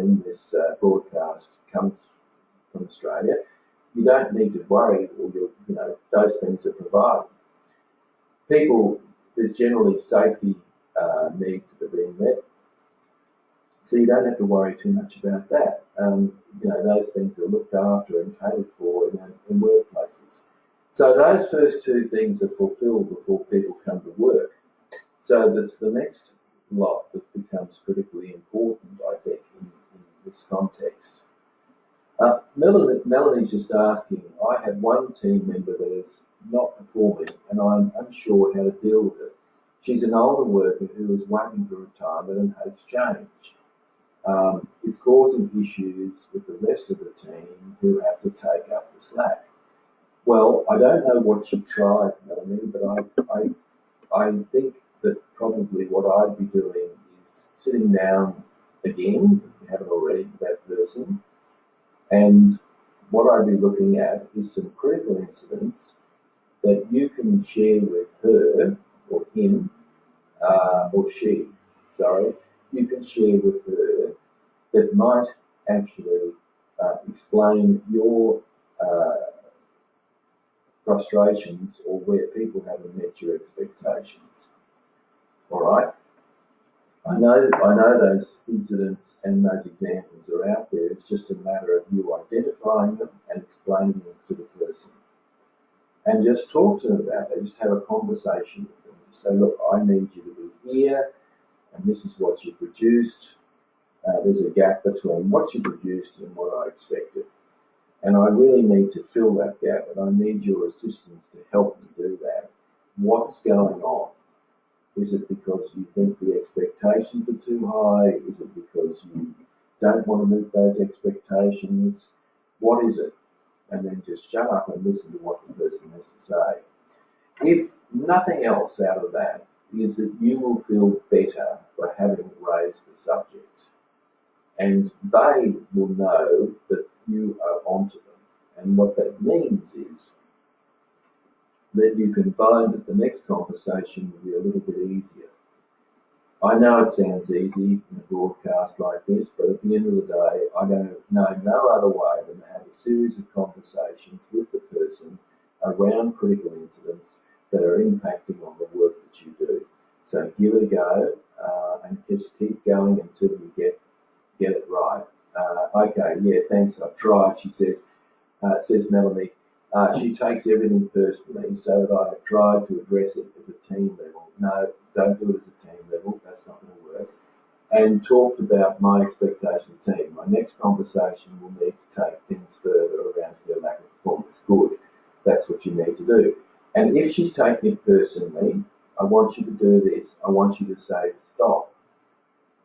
in this broadcast comes from Australia, you don't need to worry. Those things are provided. There's generally safety needs that are being met, so you don't have to worry too much about that. Those things are looked after and catered for in workplaces. So those first two things are fulfilled before people come to work. So that's the next lot that becomes critically important, I think, in this context. Melanie's just asking, I have one team member that is not performing and I'm unsure how to deal with it. She's an older worker who is waiting for retirement and hates change. It's causing issues with the rest of the team who have to take up the slack. Well, I don't know what you've tried, Melanie, but I think that probably what I'd be doing is sitting down again, if you haven't already, with that person, and what I'd be looking at is some critical incidents that you can share with her or him, or she, sorry, you can share with her that might actually explain your frustrations or where people haven't met your expectations. All right? I know those incidents and those examples are out there. It's just a matter of you identifying them and explaining them to the person. And just talk to them about it. Just have a conversation with them. Just say, look, I need you to be here, and this is what you produced. There's a gap between what you produced and what I expected. And I really need to fill that gap, and I need your assistance to help me do that. What's going on? Is it because you think the expectations are too high? Is it because you don't want to meet those expectations? What is it? And then just shut up and listen to what the person has to say. If nothing else out of that is that you will feel better by having raised the subject. And they will know that you are onto them. And what that means is that you can find that the next conversation will be a little bit easier. I know it sounds easy in a broadcast like this, but at the end of the day, I don't know no other way than to have a series of conversations with the person around critical incidents that are impacting on the work that you do. So give it a go and just keep going until you get it right. Okay, yeah, thanks. I've tried. She says Melanie. She takes everything personally, so that I have tried to address it as a team level. No, don't do it as a team level. That's not going to work. And talked about my expectation of the team. My next conversation will need to take things further around her lack of performance. Good. That's what you need to do. And if she's taking it personally, I want you to do this. I want you to say, stop.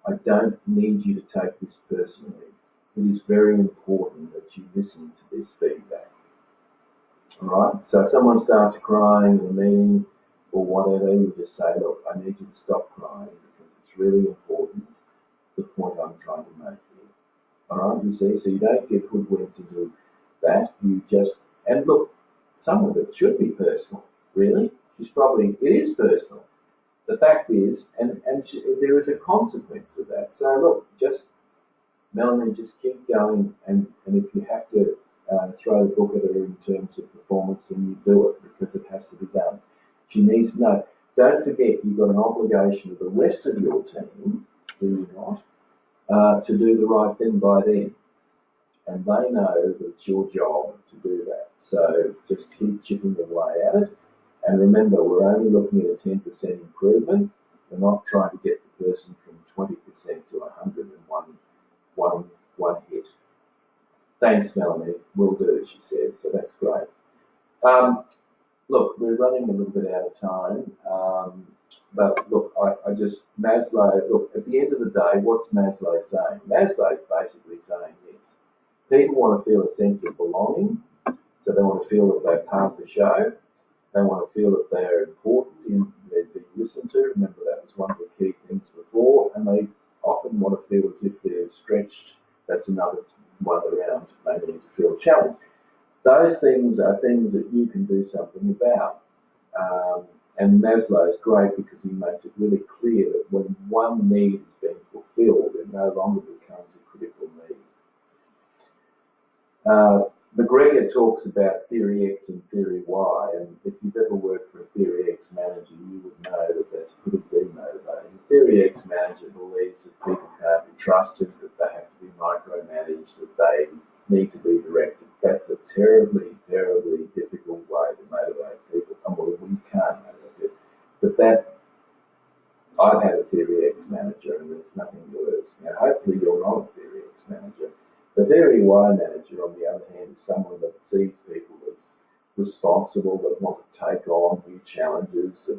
I don't need you to take this personally. It is very important that you listen to this feedback. All right? So if someone starts crying in a meeting or whatever, you just say, look, I need you to stop crying because it's really important, the point I'm trying to make here. All right? You see, so you don't get hoodwinked to do that. You just, and look, some of it should be personal, really. It is personal. The fact is, there is a consequence of that. So look, Melanie, just keep going, and if you have to throw the book at her in terms of performance, then you do it because it has to be done. She needs to know. Don't forget, you've got an obligation to the rest of your team, do you not, to do the right thing by them. And they know that it's your job to do that. So just keep chipping away at it. And remember, we're only looking at a 10% improvement. We're not trying to get the person from 20% to 101 one hit. Thanks, Melanie. Will do, she says. So that's great. Look, we're running a little bit out of time. But look, Maslow, look, at the end of the day, what's Maslow saying? Maslow's basically saying this. People want to feel a sense of belonging, so they want to feel that they're part of the show. They want to feel that they're important, they're being listened to. Remember, that was one of the key things before. And they often want to feel as if they're stretched. That's another one around. They need to feel challenged. Those things are things that you can do something about. And Maslow is great because he makes it really clear that when one need is being fulfilled, it no longer becomes a critical need. McGregor talks about theory X and theory Y, and if you've ever worked for a theory X manager, you would know that that's pretty demotivating. A theory X manager believes that people can't be trusted, that they have to be micromanaged, that they need to be directed. That's a terribly, terribly difficult way to motivate people. Well, we can't motivate people. But I've had a theory X manager, and there's nothing worse. Now, hopefully you're not a theory X manager. The theory Y manager, on the other hand, is someone that sees people as responsible, that want to take on new challenges,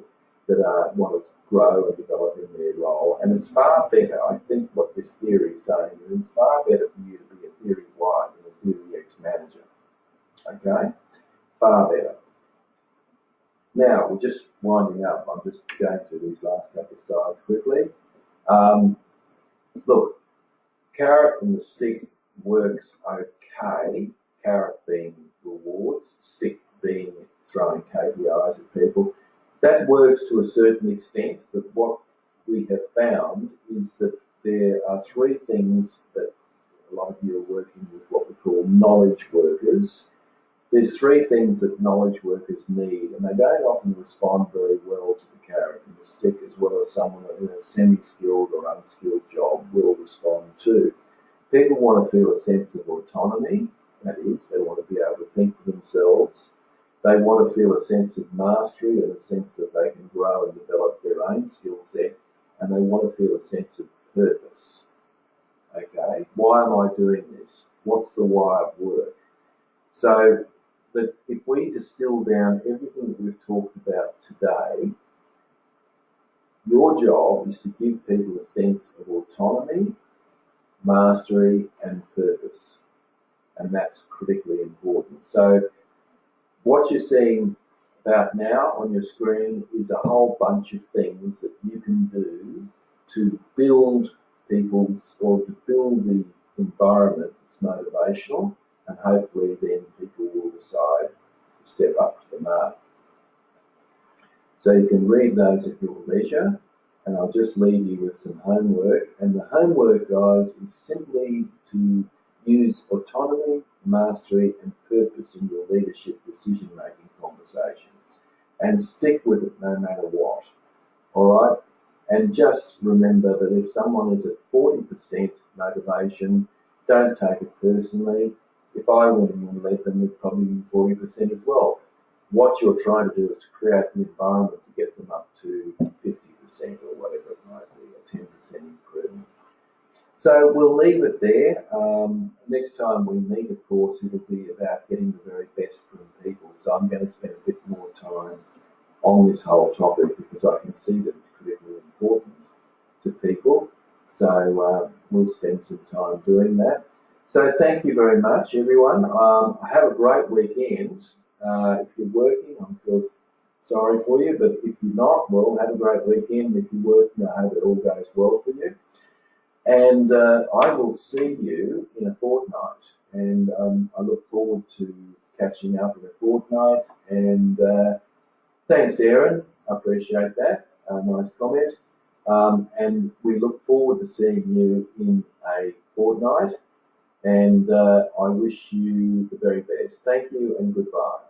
that want to grow and develop in their role. And it's far better, I think what this theory is saying, is it's far better for you to be a theory Y than a theory X manager. Okay? Far better. Now, we're just winding up. I'm just going through these last couple of slides quickly. Look, carrot and the stick works okay, carrot being rewards, stick being throwing KPIs at people. That works to a certain extent, but what we have found is that there are three things that a lot of you are working with, what we call knowledge workers. There's three things that knowledge workers need, and they don't often respond very well to the carrot and the stick, as well as someone in a semi-skilled or unskilled job will respond to. People want to feel a sense of autonomy, that is, they want to be able to think for themselves. They want to feel a sense of mastery and a sense that they can grow and develop their own skill set, and they want to feel a sense of purpose. Okay, why am I doing this? What's the why of work? So that if we distill down everything that we've talked about today, your job is to give people a sense of autonomy, mastery and purpose, and that's critically important. So what you're seeing about now on your screen is a whole bunch of things that you can do to build to build the environment that's motivational, and hopefully then people will decide to step up to the mark. So you can read those at your leisure. and I'll just leave you with some homework. And the homework, guys, is simply to use autonomy, mastery, and purpose in your leadership decision-making conversations, and stick with it no matter what. All right? And just remember that if someone is at 40% motivation, don't take it personally. If I went in and led them, it'd probably be 40% as well. What you're trying to do is to create the environment to get them up to 50% or whatever it might be, a 10% improvement. So we'll leave it there. Next time we meet, of course, it'll be about getting the very best from people. So I'm going to spend a bit more time on this whole topic because I can see that it's critically important to people. So we'll spend some time doing that. So thank you very much, everyone. Have a great weekend. If you're working, I feel sorry for you, but if you're not, well, have a great weekend. If you're working, I hope it all goes well for you. And I will see you in a fortnight. And I look forward to catching up in a fortnight. And thanks, Aaron. I appreciate that. Nice comment. And we look forward to seeing you in a fortnight. And I wish you the very best. Thank you and goodbye.